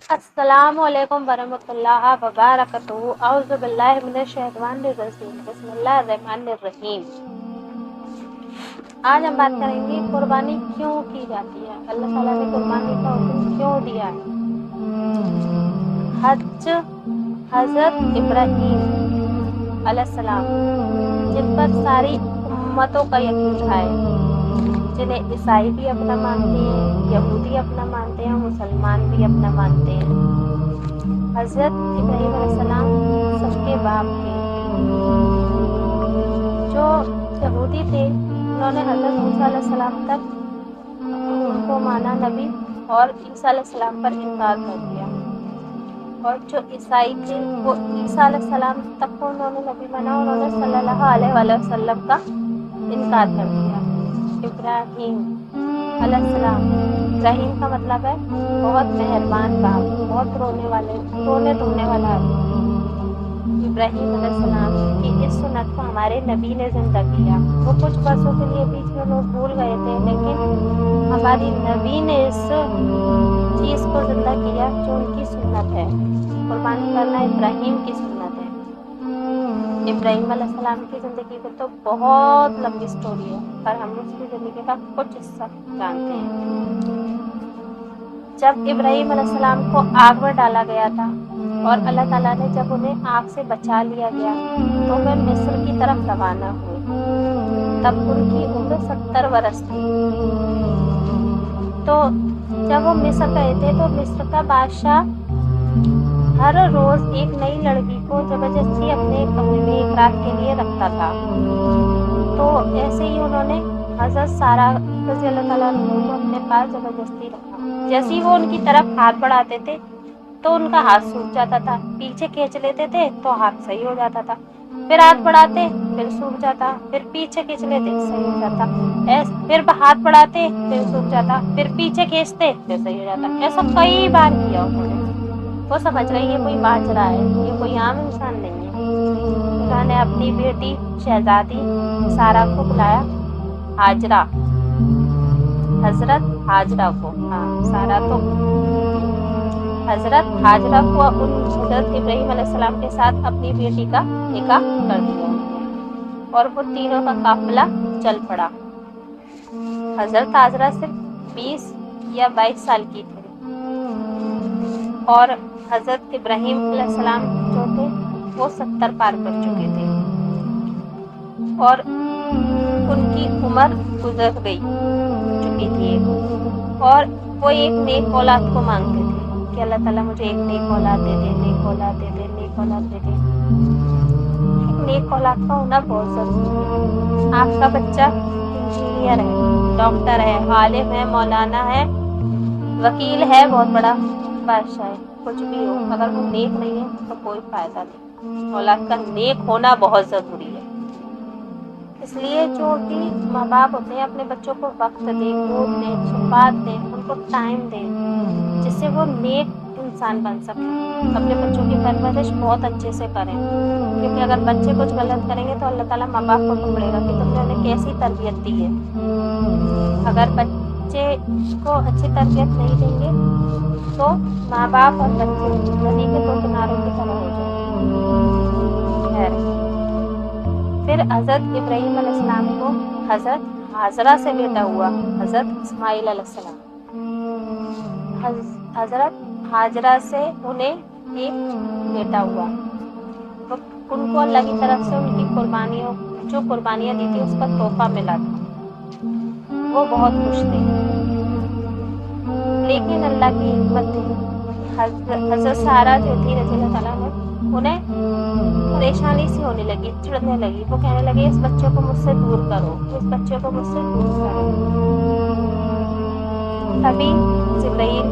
अस्सलामु अलैकुम वरहमतुल्लाह वबरकातुहू। औज़ु बिल्लाहि मिनश शैतानिर रजीम। बिस्मिल्लाहिर्रहमानिर्रहीम। आज हम बात करेंगे कुर्बानी क्यों की जाती है, अल्लाह ताला ने कुर्बानी का हुक्म क्यों दिया है। हज़रत इब्राहीम अलैहिस्सलाम, जिन पर सारी उम्मतों का यकीन है, जिन्हें ईसाई भी अपना मानते हैं, यहूदी अपना मानते हैं, मुसलमान भी अपना मानते हैं। हज़रत इब्राहीम अलैहिस्सलाम सबके बाप थे। जो यहूदी थे उन्होंने हज़रत मूसा अलैहिस्सलाम तक उनको माना नबी और ईसा अलैहिस्सलाम पर इनकार कर दिया, और जो ईसाई थे वो ईसा अलैहिस्सलाम तक को उन्होंने नबी माना, उन्होंने सल्लल्लाहु अलैहि वसल्लम का इनकार कर दिया। इब्राहीम अलैहिस्सलाम, इब्राहीम का मतलब है बहुत मेहरबान बाप, बहुत रोने धोने वाला है। इब्राहीम अलैहिस्सलाम की इस सुन्नत को हमारे नबी ने जिंदा किया। वो कुछ वर्षों के लिए बीच में लोग भूल गए थे, लेकिन हमारी नबी ने इस चीज़ को जिंदा किया जो उनकी सुन्नत है। कुर्बानी करना इब्राहीम की सुन्नत है। इब्राहीम अलैहिस्सलाम की ज़िंदगी में तो बहुत लंबी स्टोरी है, पर हम उसकी ज़िंदगी का कुछ हिस्सा जानते हैं। जब इब्राहीम अलैहिस्सलाम को आग में डाला गया था और अल्लाह ताला ने जब उन्हें आग से बचा लिया गया तो वे मिस्र की तरफ रवाना हुए। तब उनकी उम्र 70 वर्ष थी। तो जब वो मिस्र गए थे तो मिस्र का बादशाह हर रोज एक नई लड़की को जबरदस्ती अपने कमरे में एक रात के लिए रखता था। तो ऐसे ही उन्होंने हज़रत सारा रज़ी अल्लाह ताला अन्हा को अपने पास जबरदस्ती रखा। जैसे ही वो उनकी तरफ हाथ बढ़ाते थे तो उनका हाथ सूख जाता था, पीछे खींच लेते थे तो हाथ सही हो जाता था, फिर हाथ बढ़ाते फिर सूख जाता, फिर पीछे खींच लेते सही हो जाता, फिर हाथ बढ़ाते फिर सूख जाता, फिर पीछे खींचते फिर सही हो जाता। ऐसा कई बार किया उन्होंने। वो समझ रही है कोई बाजरा है, ये कोई आम इंसान नहीं है। उन्होंने अपनी बेटी शहजादी सारा को बुलाया, हाजरा, हजरत हाजरा को, सारा तो हजरत हाजरा को उन हजरत इब्राहीम अलैहिस्सलाम के साथ अपनी बेटी का निकाह कर दिया और वो तीनों का काफिला चल पड़ा। हजरत हाजरा सिर्फ 20 या 22 साल की थी और हजरत इब्राहीम अलैहिस्सलाम जो थे वो 70 पार कर चुके थे और उनकी उम्र गुजर चुकी थी और वो एक नेक औलाद को मांगते थे कि अल्लाह ताला मुझे एक नेक औलाद दे दे, नेक औलाद दे दे, नेक औलाद दे दे। एक नेक औलाद का होना बहुत जरूरी है। आपका बच्चा इंजीनियर है, डॉक्टर है, आलिम है, मौलाना है, वकील है, बहुत बड़ा बादशाह है, कुछ भी हो, अगर वो नेक नहीं है तो कोई फायदा नहीं। औलाद का नेक होना बहुत ज़रूरी है। इसलिए जो भी माँ बाप होते हैं अपने बच्चों को वक्त दें, गोद दें, सुपात दें, उनको टाइम दें, जिससे वो नेक इंसान बन सके। अपने बच्चों की परवरिश बहुत अच्छे से करें, क्योंकि अगर बच्चे कुछ गलत करेंगे तो अल्लाह ताला माँ बाप को पकड़ेगा कि तुमने उन्हें कैसी तरबियत दी है। अगर बच्चे को अच्छी तरबियत नहीं देंगे तो माँ बाप और बच्चे नदी के दो किनारों की तरह हो जाएंगे। फिर हज़रत इब्राहीम अलैहिस्सलाम को हज़रत हाजरा से बेटा हुआ, हज़रत इस्माईल अलैहिस्सलाम। हज़रत हाजरा से उन्हें एक बेटा हुआ। तो उनको अल्लाह की तरफ से उनकी कुर्बानियाँ दी थी उसका तोहफा मिला था। वो बहुत खुश थे, लेकिन अल्लाह की हिकमत थी। हज़रत सारा जो थी रज़ी अल्लाह ताला अन्हा, उन्हें परेशानी सी होने लगी, चिढ़ने लगी। वो कहने लगे इस बच्चे को मुझसे दूर करो, इस बच्चे को मुझसे दूर करो। तभी जिब्राईल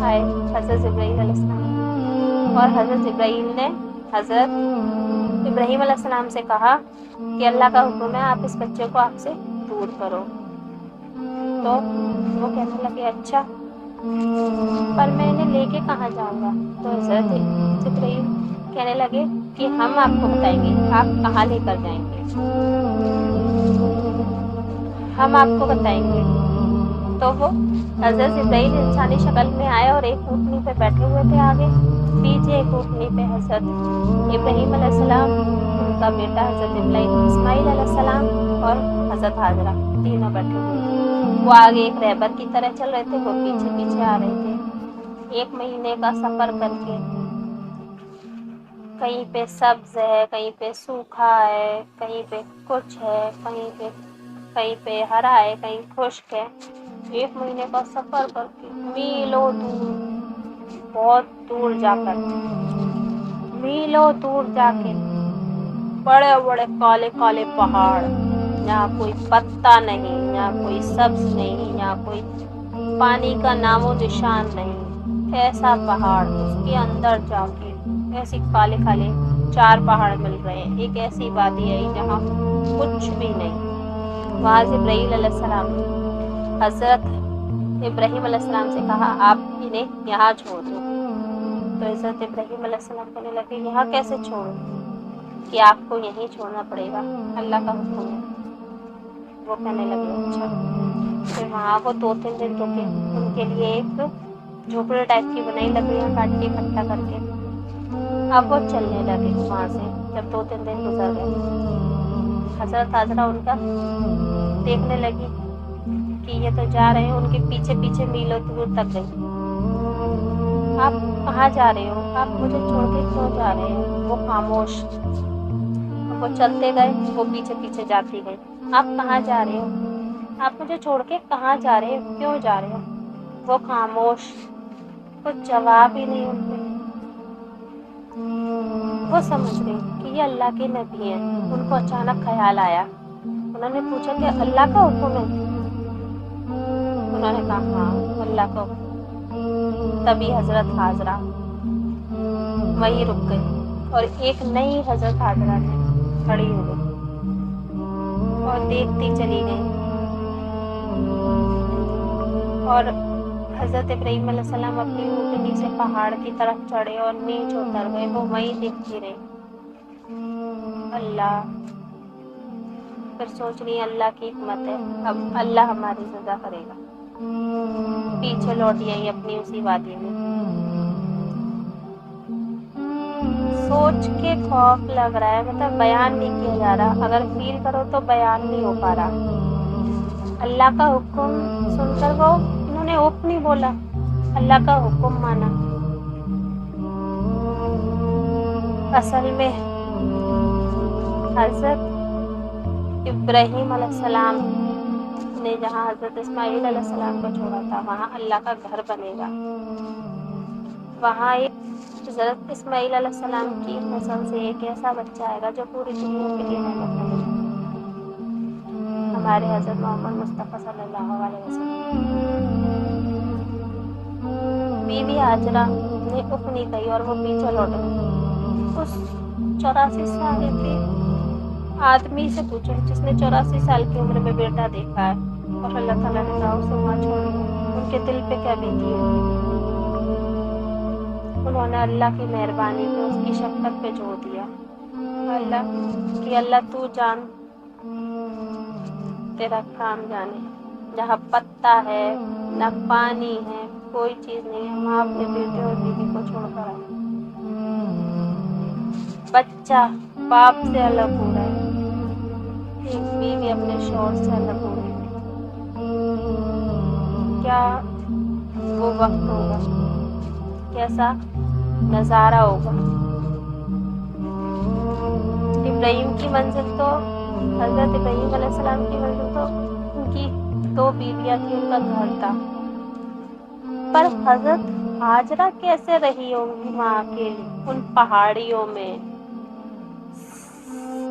आए, हज़रत जिब्राईल अलैहिस्सलाम, और हज़रत जिब्राईल ने हज़रत इब्राहीम अलैहिस्सलाम से कहा कि अल्लाह का हुक्म है आप इस बच्चे को आपसे दूर करो। तो वो कहने लगे अच्छा, पर मैं इन्हें लेके कहाँ जाऊँगा। तो हज़रत जिब्राईल कहने लगे कि हम आपको बताएंगे आप कहाँ लेकर जाएंगे, हम आपको बताएंगे। तो वो हजरत इब्राहीम इंसानी शक्ल में आए और एक ऊँटनी पे बैठे हुए थे आगे, पीछे एक ऊँटनी पे हजरत इब्राहीम अलैहिस्सलाम, उनका बेटा हजरत इस्माइल अलैहिस्सलाम और हजरत हाजरा तीनों बैठे हुए थे। वो आगे एक रहबर की तरह चल रहे थे, वो पीछे पीछे आ रहे थे। 1 महीने का सफर करके, कहीं पे सब्ज है, कहीं पे सूखा है, कहीं पे कुछ है, कहीं पे हरा है, कहीं खुश्क है। 1 महीने का सफर करके मीलों दूर, बहुत दूर जाकर, मीलों दूर जाके बड़े बड़े काले काले पहाड़, यहाँ कोई पत्ता नहीं, यहाँ कोई सब्ज नहीं, यहाँ कोई पानी का नामो निशान नहीं, ऐसा पहाड़, उसके अंदर जाके ऐसी काले काले 4 पहाड़ मिल रहे हैं। एक ऐसी वादी है जहाँ कुछ भी नहीं। वहाँ जिब्राईल अलैहिस्सलाम हजरत इब्राहीम अलैहिस्सलाम से कहा, आप इन्हें यहाँ छोड़ दो। तो हजरत इब्राहीम अलैहिस्सलाम कहने लगे, यहाँ कैसे छोड़ो, कि आपको यहीं छोड़ना पड़ेगा, अल्लाह का हुक्म है। वो कहने लगे अच्छा। फिर वहाँ वो 2-3 दिन रुके, उनके लिए एक झोपड़ी टाइप की बनाई, लकड़ियाँ काट के इकट्ठा करके। अब वो चलने लगे वहाँ से। जब 2-3 दिन गुजर गए, हजरत हाजरा उनका देखने लगी कि ये तो जा रहे हैं, उनके पीछे पीछे मीलों दूर तक गई। आप कहाँ जा रहे हो, आप मुझे छोड़ के क्यों जा रहे हो? वो खामोश। वो चलते गए, वो पीछे पीछे जाती गई। आप कहाँ जा रहे हो, आप मुझे छोड़ के कहाँ जा रहे हो, क्यों जा रहे हो? वो खामोश, कुछ जवाब ही नहीं उनके। वो समझ गई कि ये अल्लाह के नबी हैं। उनको अचानक ख्याल आया, उन्होंने पूछा कि अल्लाह का हुक्म है? उन्होंने कहा हाँ अल्लाह का हुक्म। तभी हजरत हाजरा वहीं रुक गई और एक नई हजरत हाजरा ने खड़ी हो गई और देखती चली गई। और हजरत इब्राहीम अलैहिस्सलाम अपनी ऊँटनी से पहाड़ की तरफ चढ़े और नीचे उतर गए। वो वहीं देखती रही। अल्लाह, फिर सोच रही अल्लाह की हिकमत है, अब अल्लाह हमारी सजा करेगा। पीछे लौट आई अपनी उसी वादी में। सोच के खौफ लग रहा है, मतलब बयान नहीं किया जा रहा। अगर फील करो तो बयान नहीं हो पा रहा। अल्लाह का हुक्म सुनकर वो उन्होंने उफ नहीं बोला, अल्लाह का हुक्म माना। असल में हजरत इब्राहीम अलैहिस्सलाम ने जहाँ हजरत इस्माइल अलैहिस्सलाम को छोड़ा था, वहाँ अल्लाह का घर बनेगा। वहाँ एक हजरत इस्माइल अलैहिस्सलाम की नस्ल से एक ऐसा बच्चा आएगा जो पूरी दुनिया के लिए रहमत बनेगा। हमारे हजरत मोहम्मद मुस्तफ़ा सल्लल्लाहु अलैहि वसल्लम। बीवी हाजरा ने उफ नहीं कही और वो पीछे लौट गई। उस 84 साल के आदमी से पूछो जिसने 84 साल की उम्र में बेटा देखा है और अल्लाह ताला ने कहा उसे वहाँ छोड़ो, उनके दिल पे क्या बीती होगी। उन्होंने अल्लाह की मेहरबानी पे उसकी शफ़क़त पे जोड़ दिया। अल्लाह तू जान, तेरा काम जाने। जहाँ पत्ता है न पानी है, कोई चीज़ नहीं है, वहाँ अपने बेटे और बीवी को छोड़कर आए। बच्चा बाप से अलग हो रहा है, एक बीवी अपने शौहर से अलग हो रही है। क्या वो वक्त होगा, कैसा नज़ारा होगा। इब्राहीम की मंजिल तो, हजरत इब्राहीम अलैहिस्सलाम की मंजिल तो उनकी 2 बीवियाँ थी, उनका घर था। पर हजरत हाजरा कैसे रही होंगी वहाँ अकेली, उन पहाड़ियों में,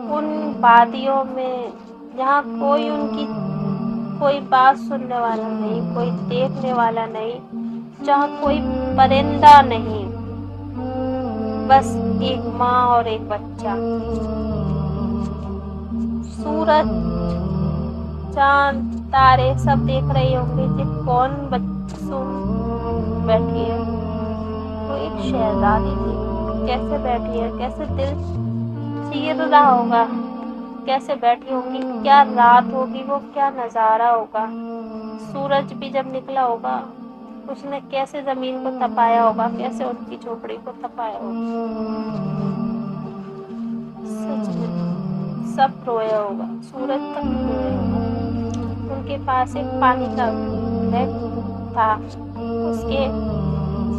उन वादियों में, जहाँ कोई उनकी कोई बात सुनने वाला नहीं, कोई देखने वाला नहीं, जहाँ कोई परिंदा नहीं, बस एक माँ और एक बच्चा। सूरज, चांद, तारे सब देख रहे होंगे कि कौन बैठी है। वो एक शहजादी थी, कैसे बैठी है, कैसे दिल चीर रहा होगा कैसे बैठी होंगी, क्या रात होगी, वो क्या नज़ारा होगा। सूरज भी जब निकला होगा उसने कैसे जमीन को तपाया होगा, कैसे उनकी झोपड़ी को तपाया होगा। सच में सब रोया होगा, सूरज तक रोया होगा। उनके पास एक पानी का बैग था, उसके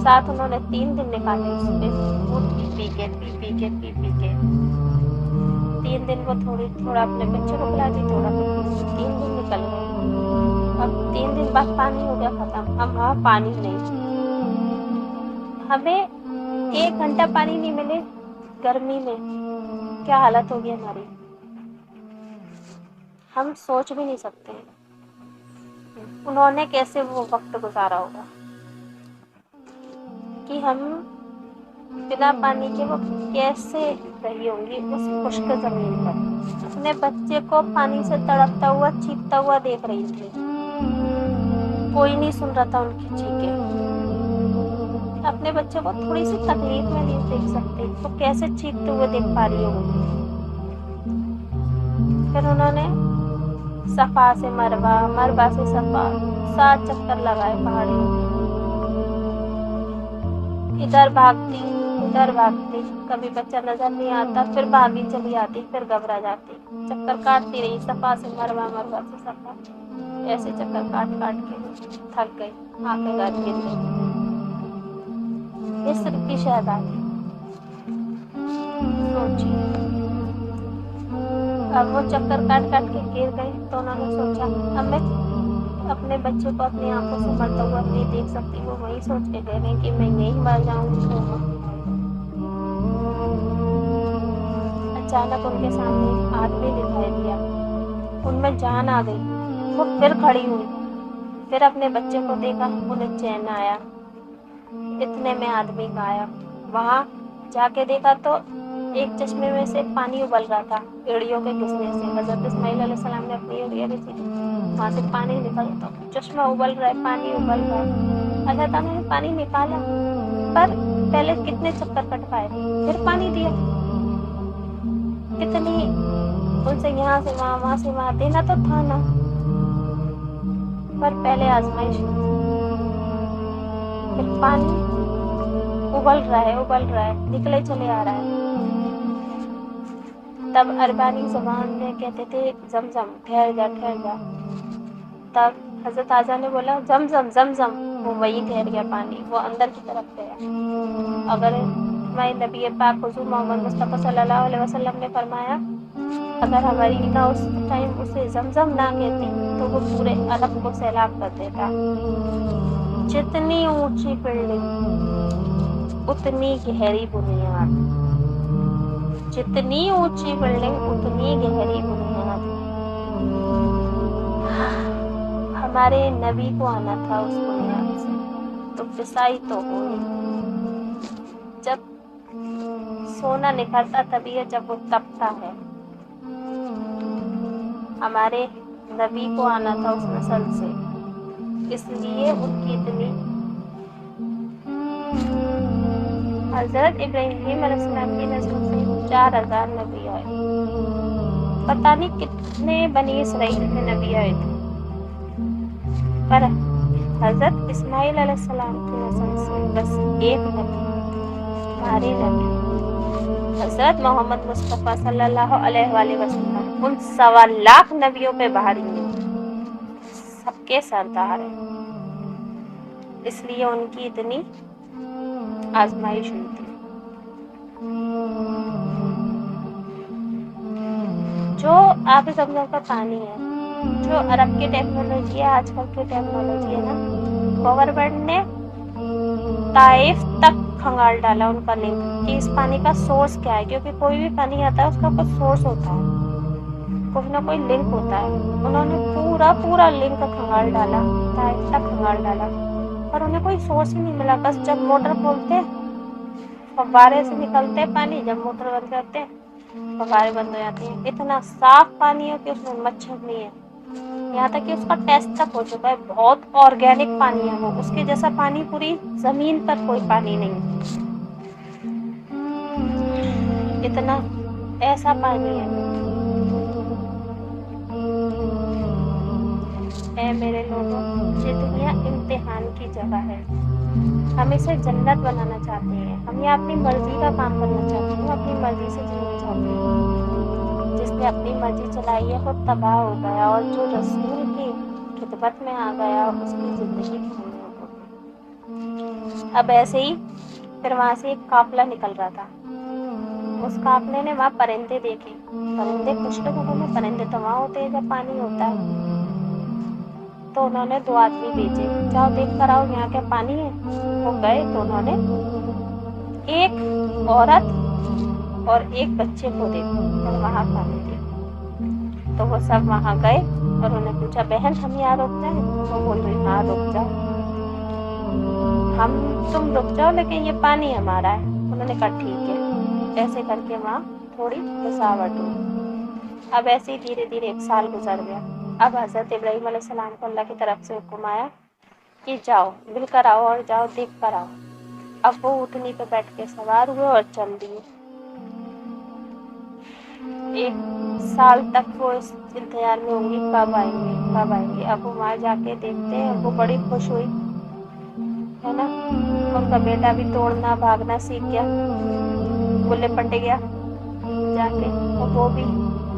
साथ उन्होंने 3 दिन निकाले उसपे दूध पी के 3 दिन वो थोड़ा अपने बच्चे को पिलाती, थोड़ा 3 दिन निकल गए। अब 3 दिन बाद पानी हो गया खत्म, अब वहाँ पानी नहीं। हमें 1 घंटा पानी नहीं मिले गर्मी में, क्या हालत होगी हमारी, हम सोच भी नहीं सकते उन्होंने कैसे वो वक्त गुजारा होगा कि हम बिना पानी के वो कैसे रही होंगी उस खुश्क जमीन पर। अपने बच्चे को पानी से तड़पता हुआ चीखता हुआ देख रही थी, कोई नहीं सुन रहा था उनकी चीखें। अपने बच्चे को थोड़ी सी तकलीफ में नहीं देख सकते तो कैसे चीखते हुए देख पा रही होगी। फिर उन्होंने सफा से मरवा, मरवा से सफा 7 चक्कर लगाए पहाड़ियों में। इधर भागती उधर भागती, कभी बच्चा नजर नहीं आता, फिर भागी चली आती, फिर घबरा जाती, चक्कर काटती रही सफा से मरवा, मरवा से सफा, ऐसे चक्कर काट काट के थक गई, आंखें घर गिर गई। मिस्र की शहजादी सोची, अब वो चक्कर काट काट के गिर गई तो उन्होंने सोचा अब मैं अपने बच्चे को अपनी आंखों से मरता हुआ नहीं देख सकती। वो वही सोच के गए कि मैं यहीं मर जाऊंगी। अचानक उनके सामने एक आदमी दिखाई दिया, उनमें जान आ गई। वो फिर खड़ी हुई, फिर अपने बच्चे को देखा, उन्हें चैन आया। इतने में आदमी गायब। वहाँ जाके देखा तो एक चश्मे में से पानी उबल रहा था एड़ियों के घिसने से। हज़रत इस्माइल अलैहिस्सलाम ने अपनी एड़ियाँ घिसी, वहाँ से पानी निकल, तो चश्मा उबल रहा है, पानी उबल रहा है। अल्लाह ताला ने पानी निकाला, पर पहले कितने चक्कर कटवाए, फिर पानी दिया। कितनी उनसे यहाँ से वहाँ, वहाँ से वहाँ देना तो था ना, पर पहले आजमाइश। फिर पानी उबल रहा है, निकले चले आ रहा है। तब अरबानी ज़बान में कहते थे जमजम, ठहर जा। तब हज़रत आजा ने बोला जमजम, वो वही ठहर गया पानी, वो अंदर की तरफ गया। अगर हमारे नबी पाक हुज़ूर मोहम्मद मुस्तफ़ा सल्लल्लाहु अलैहि वसल्लम ने फरमाया, अगर हमारी ना उस टाइम उसे जमजम ना कहती तो वो पूरे अरब को सैलाब कर देता। जितनी ऊंची बिल्डिंग उतनी गहरी बुनियाद, जितनी ऊंची बिल्डिंग उतनी गहरी बुनियाद। हमारे नबी को आना था उस बुनियाद से, तो पिसाई तो हुई। जब सोना निखरता तभी है जब वो तपता है। हमारे नबी को आना था उस नस्ल से, इसलिए उनकी इतनी। हज़रत इब्राहीम अलैहिस्सलाम की नस्ल से 4000 नबी आए। पता नहीं कितने बनी इसराइल में नबी आए थे, पर हज़रत इस्माइल अलैहिस्सलाम की नस्ल से बस एक नबी, हमारे नबी हज़रत मोहम्मद मुस्तफ़ा सल्लल्लाहु अलैहि वसल्लम उन 1.25 लाख नबियों पे भारी हैं, सबके सरदार हैं। इसलिए उनकी इतनी आजमाइश हुई थी। जो आब ज़मज़म का पानी है, जो अरब की टेक्नोलॉजी है, आजकल की टेक्नोलॉजी है ना, गवर्नमेंट ने ताइफ तक खंगाल डाला उनका लिंक कि इस पानी का सोर्स क्या है, क्योंकि कोई भी पानी आता है उसका कुछ सोर्स होता है, कोई ना कोई लिंक होता है। उन्होंने पूरा लिंक खंगाल डाला, ताइफ तक खंगाल डाला, पर उन्हें कोई सोर्स ही नहीं मिला। बस जब मोटर खोलते फव्वारे से निकलते पानी, जब मोटर बंद करते फव्वारे बंद हो जाते हैं। इतना साफ पानी है कि उसमें मच्छर नहीं है, यहाँ तक कि उसका टेस्ट तक हो चुका है, बहुत ऑर्गेनिक पानी है वो, उसके जैसा पानी पूरी जमीन पर कोई पानी नहीं। इतना ऐसा पानी है اے میرے لوگوں، یہ دنیا امتحان کی جگہ ہے، ہم اسے جنت بنانا چاہتے ہیں، ہم یہاں اپنی مرضی کا کام کرنا چاہتے ہیں، اپنی مرضی سے جینا چاہتے ہیں۔ جس نے اپنی مرضی چلائی ہے وہ تباہ ہو گیا، اور جو رسول کی خدمت میں آ گیا اس کی زندگی کامیاب ہو گئی۔ اب ایسے ہی پھر وہاں سے ایک قافلہ نکل رہا تھا، اس قافلے نے وہاں پرندے دیکھے، پرندے کچھ لوگوں میں پرندے تو وہاں ہوتے ہیں جب پانی ہوتا ہے، تو انہوں نے 2 آدمی بھیجے، جاؤ دیکھ کر آؤ یہاں کیا پانی ہے۔ وہ گئے تو انہوں نے ایک عورت اور ایک بچے کو دیکھا اور وہاں پانی دیکھا، تو وہ سب وہاں گئے اور انہوں نے پوچھا بہن ہم یہاں رک جائیں؟ وہ بول رہی ہاں رک جاؤ، تم رک جاؤ لیکن یہ پانی ہمارا ہے۔ انہوں نے کہا ٹھیک ہے، ایسے کر کے وہاں تھوڑی مساوٹ ہوئی۔ اب ایسے ہی دھیرے دھیرے 1 سال گزر گیا۔ اب حضرت ابراہیم علیہ السلام کو اللہ کی طرف سے حکم آیا کہ جاؤ مل کر آؤ اور جاؤ دیکھ کر آؤ۔ اب وہ اونٹنی پہ بیٹھ کے سوار ہوئے اور چل دیے۔ 1 سال تک وہ اس انتظار میں ہوں گی کب آئیں گے کب آئیں گے۔ اب وہ وہاں جا کے دیکھتے ہیں، وہ بڑی خوش ہوئی ہے نا، ان کا بیٹا بھی توڑنا بھاگنا سیکھ گیا، وہ لپٹ گیا جا کے، اور وہ بھی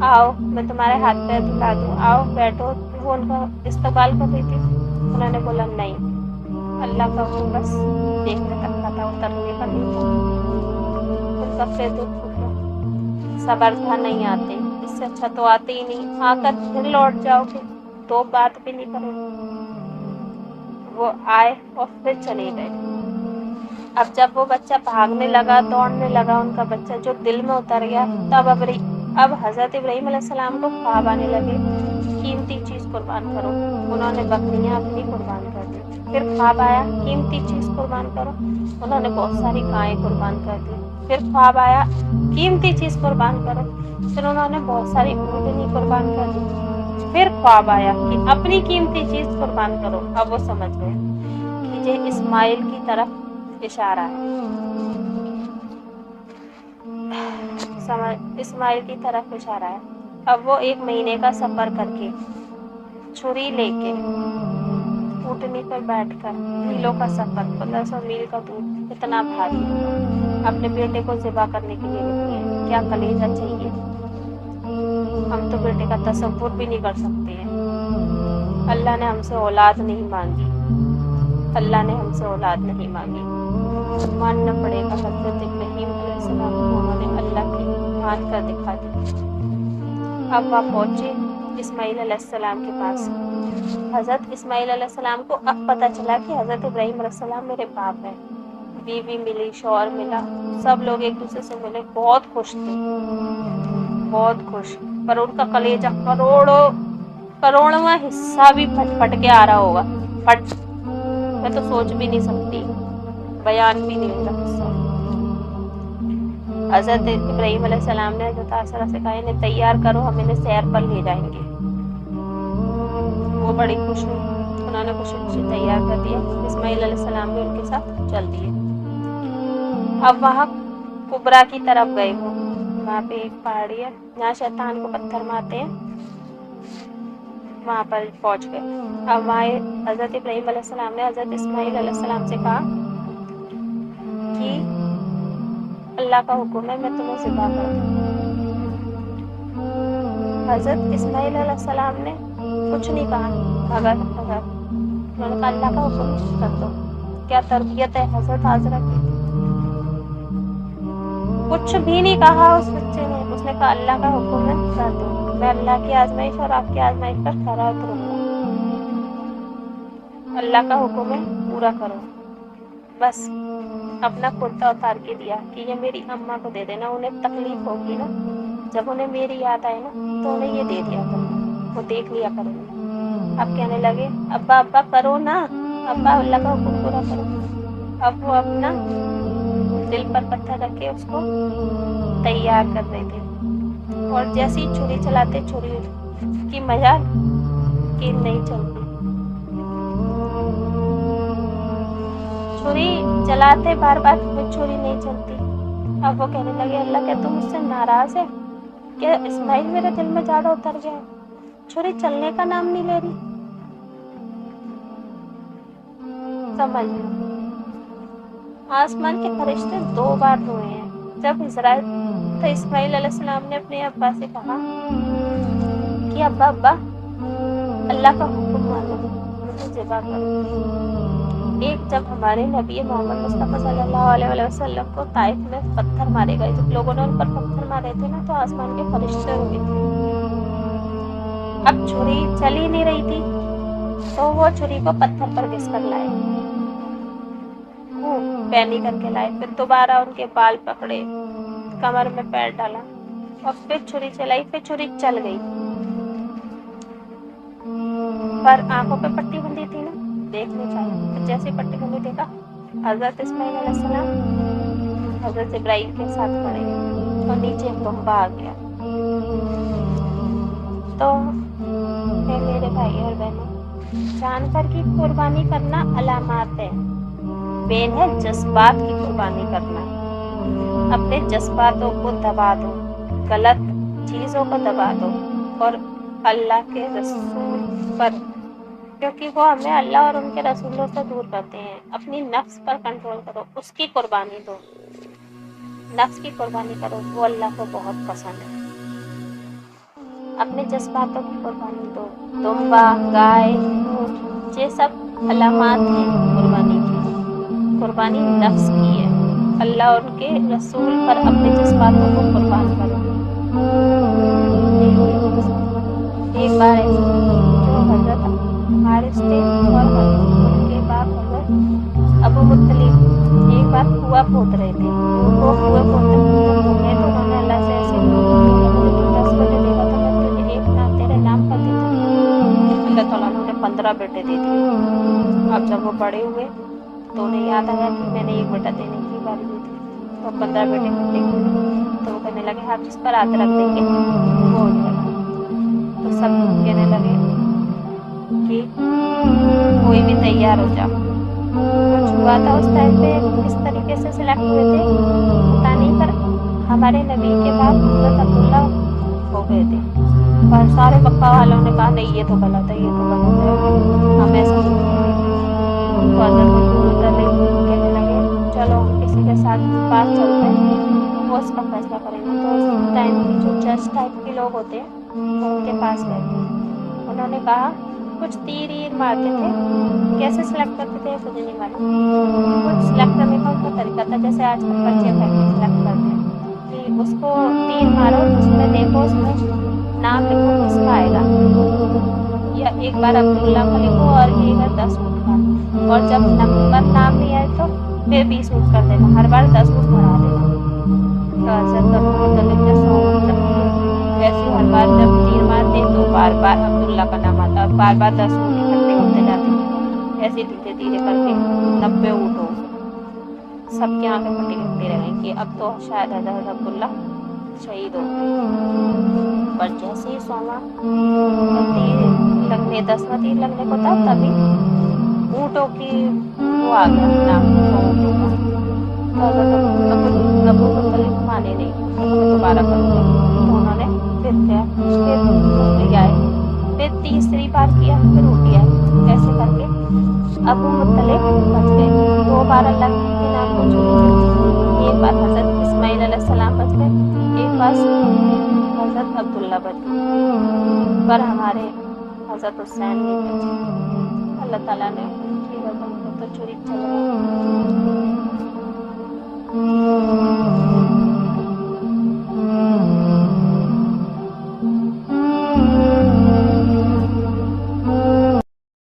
آؤ میں تمہارے ہاتھ پیر دھلا دوں، آؤ بیٹھو۔ وہ ان کا استقبال کر رہی تھی، انہوں نے بولا نہیں، اللہ کا حکم بس دیکھنے تک کا تھا، اترنے کا نہیں تھا۔ ان کا پھر دکھ ہو گیا، صبر تھا نہیں آتے، اس سے اچھا تو آتے ہی نہیں، آ کر پھر لوٹ جاؤ گے، 2 بات بھی نہیں کرو۔ وہ آئے اور پھر چلے گئے۔ اب جب وہ بچہ بھاگنے لگا دوڑنے لگا، ان کا بچہ جو دل میں اتر گیا، تب اب حضرت ابراہیم علیہ السلام کو خواب آنے لگے، قیمتی چیز قربان کرو۔ انہوں نے بکریاں اپنی قربان کر دی۔ پھر خواب آیا قیمتی چیز قربان کرو، انہوں نے بہت ساری گائیں قربان کر دی۔ پھر خواب آیا قیمتی چیز قربان کرو، پھر انہوں نے بہت ساری اونٹنی قربان کر دی۔ پھر خواب آیا کہ اپنی قیمتی چیز قربان کرو۔ اب وہ سمجھ گئے کہ یہ اسماعیل کی طرف اشارہ ہے، اسماعیل کی طرف اشارہ ہے۔ اب وہ 1 مہینے کا سفر کر کے، چھری لے کے، اونٹنی پر بیٹھ کر، میلوں کا سفر، 1500 میل کا دور، اتنا بھاری ہوگا، اپنے بیٹے کو ذبح کرنے کے لیے نکلے ہیں۔ کیا کلیجہ چاہیے، ہم تو بیٹے کا تصور بھی نہیں کر سکتے ہیں۔ اللہ نے ہم سے اولاد نہیں مانگی، اللہ نے ہم سے اولاد نہیں مانگی، ماننا پڑے گا۔ حضرت ابراہیم علیہ السلام کو انہوں نے اللہ کی مان کر دکھا دی۔ اب وہ پہنچے اسماعیل علیہ السلام کے پاس۔ حضرت اسماعیل علیہ السلام کو اب پتہ چلا کہ حضرت ابراہیم علیہ السلام میرے باپ ہیں۔ بیوی ملی، شوہر ملا، سب لوگ ایک دوسرے سے ملے، بہت خوش تھے، بہت خوش۔ پر ان کا کلیجہ کروڑواں حصہ بھی پھٹ کے آ رہا ہوگا، پھٹ، میں تو سوچ بھی نہیں سکتی، بیان بھی نہیں ہوتا قصہ۔ حضرت ابراہیم علیہ السلام نے حضرت آسرا سے کہا انہیں تیار کرو، ہم انہیں سیر پر لے جائیں گے۔ وہ بڑی خوش ہوئی، انہوں نے خوشی تیار کر دیا، اسماعیل علیہ السلام بھی ان کے ساتھ چل دیے۔ اب وہاں کبرا کی طرف گئے، وہ وہاں پہ ایک پہاڑی ہے جہاں شیطان کو پتھر مارتے ہیں، وہاں پر پہنچ گئے۔ اب وہاں حضرت ابراہیم علیہ السلام نے حضرت اسماعیل علیہ السلام سے کہا کہ اللہ کا حکم ہے میں تمہیں ذبح کر دوں۔ حضرت اسماعیل علیہ السلام نے کچھ نہیں کہا، انہوں نے کہا اللہ کا حکم کر دو۔ کیا تربیت ہے حضرت حاضرہ کی، کچھ بھی نہیں کہا اس بچے نے، اس نے کہا اللہ کا حکم ہے کر دو، میں اللہ کی آزمائش اور آپ کی آزمائش پر کھرا اتروں گا، اللہ کا حکم ہے پورا کرو۔ بس اپنا کرتا اتار کے دیا کہ یہ میری اماں کو دے دینا، انہیں تکلیف ہوگی نا، جب انہیں میری یاد آئے نا تو انہیں یہ دے دیا کرو، وہ دیکھ لیا کرو گے۔ اب کہنے لگے ابا ابا کرو نا، ابا اللہ کا حکم پورا کرو۔ اب وہ اپنا دل پر پتھر رکھ کے اس کو تیار کر رہے تھے، اور جیسی چھری چلاتے چھری کی مجال کہ نہیں چلتی، چھری چلاتے بار بار چھری نہیں چلتی۔ اب وہ کہنے لگے اللہ کیا تم مجھ سے ناراض ہے، کہ اسماعیل میرے دل میں زیادہ اتر گیا، چھری چلنے کا نام نہیں لے رہی۔ समझ लो, आसमान के फरिश्ते 2 बार रोए हैं। जब इजराइल तो इस्माइल अलैहिस्सलाम ने अपने अब्बा से कहा कि अब्बा अब्बा अल्लाह का हुक्म मानो, मुझे ज़िबा करो। एक जब हमारे नबी मोहम्मद मुस्तफ़ा सल्लल्लाहु अलैहि वसल्लम को ताइफ में पत्थर मारे गए, जब लोगों ने उन पर पत्थर मारे थे ना, तो आसमान के फरिश्ते रोए थे। अब छुरी चल ही नहीं रही थी, तो वो छुरी को पत्थर पर घिस कर लाए, पैनी करके लाए। फिर दोबारा उनके बाल पकड़े, कमर में पैर डाला और फिर छुरी चलाई। फिर छुरी चल गई, पर आंखों पे पट्टी बंधी थी ना, देख नहीं पाया। जैसे पट्टी बंधी देखा, हजरत इस्माइल अलैहिस्सलाम हजरत इब्राहिम के साथ खड़े और नीचे एक बम्बा आ गया। तो मेरे भाई और बहनों, जानवर की कुर्बानी करना अलामात है, मेन है जज्बात की कुर्बानी करना। अपने जज्बातों को दबा दो, गलत चीज़ों को दबा दो और अल्लाह के रसूल पर, क्योंकि वो हमें अल्लाह और उनके रसूलों से दूर करते हैं। अपनी नफ्स पर कंट्रोल करो, उसकी कुर्बानी दो, नफ्स की कुर्बानी करो, वो अल्लाह को बहुत पसंद है। अपने जज्बातों की कुर्बानी दो। दुम्बा, गाय, ऊँट, ये सब अलामात हैं कुर्बानी की। कुर्बानी नफ्स की है, अल्लाह और उनके रसूल पर अपने जज्बातों को कुर्बान करो। एक बार ऐसे जो हजरत हारिस थे और उनके बाप हजरत अबू मुत्तलिब एक बार कुआं खोद रहे थे। वो कुआं खोदते हो गए तो उन्होंने अल्लाह से ऐसे 10 बेटे देखा था, मैं तुझे एक ना तेरे नाम पर दे दूंगी। अल्लाह ताला ने उन्हें 15 बेटे दे दिए। अब जब वो बड़े हुए तो उन्हें याद आया कि मैंने एक बेटा देने की बारी दी थी, तो 15 बेटे इकट्ठे हुए। तो वो कहने लगे आप जिस पर हाथ रख देंगे वो उठ जाएगा। तो सब कहने लगे कि कोई भी तैयार हो जाओ। कुछ हुआ था उस टाइम पे, किस तरीके से सिलेक्ट हुए थे पता नहीं, पर हमारे नबी के बाद हज़रत अब्दुल्ला हो गए थे। पर सारे मक्का वालों ने कहा नहीं ये तो गलत है, ये तो गलत है, हम ऐसा नहीं करेंगे। तो हज़रत कहने लगे चलो हम किसी के साथ पास चलते हैं, वो उसका फैसला करेंगे। तो उस टाइम की जो जज टाइप के लोग होते हैं वो उनके पास गए। उन्होंने कहा कुछ तीर मारते थे, कैसे सिलेक्ट करते थे मुझे नहीं मालूम, कुछ सिलेक्ट करने का उनका तरीका था, जैसे आजकल बच्चे फैक्ट्री सिलेक्ट करते हैं कि उसको तीर मारो, उसमें देखो उसमें नाम लिखो किसका आएगा, या एक बार अब्दुल्ला का लिखो और एक बार 10 ऊँट का, और जब नंबर नाम नहीं आए तो फिर 20 ऊँट कर देना, हर बार 10 ऊँट बढ़ा देना। तो हज़रत अबू मुत्तलिब ने 100 ऊँट रखे। वैसे हर बार जब तीर मारते तो बार बार अब्दुल्ला का नाम आता और बार बार 10 ऊँट इकट्ठे होते जाते। ऐसे धीरे धीरे करके 90 ऊँट हो गए। सबके आंखें फटी फटी रह गई कि अब तो शायद हज़रत अब्दुल्ला शहीद हो गए। पर जैसे ही 100वां तीर लगने 10वां तीर लगने को था, तभी ऊँटों की वो आ गया नाम 100 ऊँटों का। तो हज़रत अबू मुत्तलिब माने नहीं, मैं दोबारा करूँगा। तो उन्होंने फिर किया, फिर आए, फिर तीसरी बार किया, फिर उठी आए। ऐसे करके अबू मुत्तलिब बच गए। 2 बार अल्लाह के नाम को चुनी। एक बार हज़रत इस्माइल अलैहिस्सलाम बच गए, एक बार हज़रत अब्दुल्ला बच गए, पर हमारे हज़रत हुसैन नहीं बचे। अल्लाह ताला ने